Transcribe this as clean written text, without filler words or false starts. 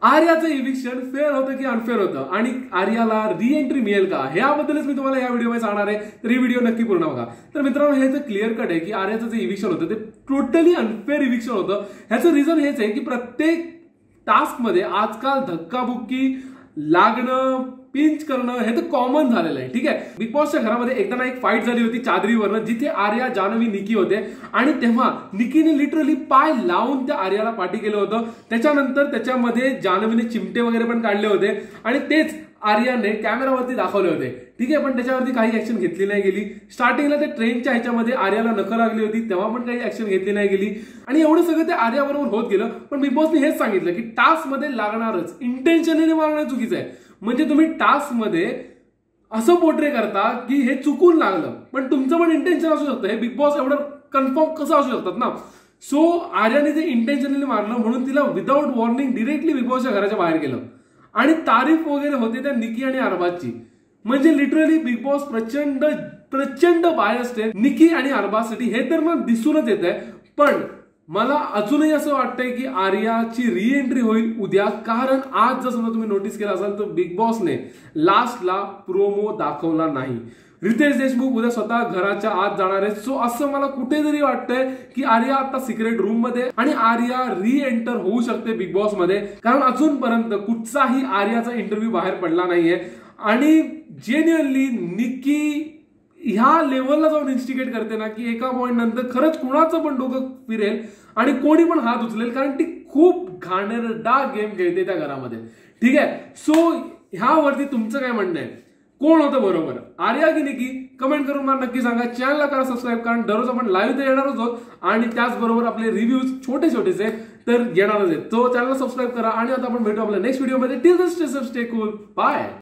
आर्याचं eviction fair होतं की unfair होतं आणि आर्याला रिएंट्री मिळेल का याबद्दलच मी तुम्हाला या व्हिडिओमध्ये सांगणार आहे, तर ही व्हिडिओ नक्की पूर्ण बघा. तर मित्रांनो, हे तर क्लिअर कट आहे की आर्याचं जे इव्हिक्शन होतं ते टोटली अनफेअर इव्हिक्शन होतं. ह्याचं रिझन हेच आहे की प्रत्येक टास्कमध्ये आजकाल धक्काबुक्की लागणं, पिंच करणं हे तर कॉमन झालेलं आहे. ठीक आहे, बिग बॉसच्या घरामध्ये एकदा ना एक फाईट झाली होती चादरीवरनं, जिथे आर्या, जान्हवी, निकी होते आणि तेव्हा निकीने लिटरली पाय लावून त्या आर्याला पाठी केलं होतं. त्याच्यानंतर त्याच्यामध्ये जान्हवीने चिमटे वगैरे पण काढले होते आणि तेच आर्याने कॅमेरावरती दाखवले होते. ठीक आहे, पण त्याच्यावरती काही ऍक्शन घेतली नाही गेली. स्टार्टिंगला ते ट्रेनच्या ह्याच्यामध्ये आर्याला नखं लागली होती, तेव्हा पण काही ऍक्शन घेतली नाही गेली आणि एवढं सगळं ते आर्याबरोबर होत गेलं. पण बिग बॉसने हेच सांगितलं की टास्क मध्ये लागणारच, इंटेन्शनली मारणं चुकीचं आहे. म्हणजे तुम्ही टास्क मध्ये असं पोर्ट्रे करता की हे चुकून लागलं, पण तुमचं पण इंटेन्शन असू शकतं. हे बिग बॉस एवढं कन्फर्म कसं असू शकतात ना. सो आर्याने ते इंटेन्शनली मारलं म्हणून तिला विदाऊट वॉर्निंग डिरेक्टली बिग बॉसच्या घराच्या बाहेर गेलं आणि तारीफ वगैरे होते त्या निकी आणि अरबाजची. म्हणजे लिटरली बिग बॉस प्रचंड प्रचंड बायस्ड आहे निकी आणि अरबाजसाठी, हे तर मग दिसूनच येत आहे. पण मला अजूनही असं वाटतंय की आर्याची रिएंट्री होईल उद्या, कारण आज जर समजा तुम्ही नोटीस केलं असाल तर बिग बॉसने लास्टला प्रोमो दाखवला नाही. रितेश देशमुख उद्या स्वतः घराच्या आत जाणार आहे. सो असं मला कुठेतरी वाटतंय की आर्या आता सिक्रेट रूम मध्ये आणि आर्या रिएंटर होऊ शकते बिग बॉस मध्ये, कारण अजूनपर्यंत कुठचाही आर्याचा इंटरव्ह्यू बाहेर पडला नाहीये आणि जेन्युअनली निकी ह्या लेवलला जाऊन इन्स्टिगेट करते ना की एका पॉइंट नंतर खरंच कुणाचं पण डोकं फिरेल आणि कोणी पण हात उचलेल, कारण ती खूप घाणेरडा गेम खेळते त्या घरामध्ये. ठीक आहे, सो ह्यावरती तुमचं काय म्हणणं आहे? कोण होतं बरोबर, आर्या की निकी? कमेंट करून मला नक्की सांगा. चॅनलला करा सबस्क्राईब, कारण दररोज आपण लाईव्ह तर येणारच आहोत आणि त्याचबरोबर आपले रिव्ह्यूज छोटे छोटेसे तर येणारच आहेत. तो चॅनलला सबस्क्राईब करा आणि आता आपण भेटू आपल्या नेक्स्ट व्हिडिओमध्ये. टिल दिस स्टे कूल, बाय.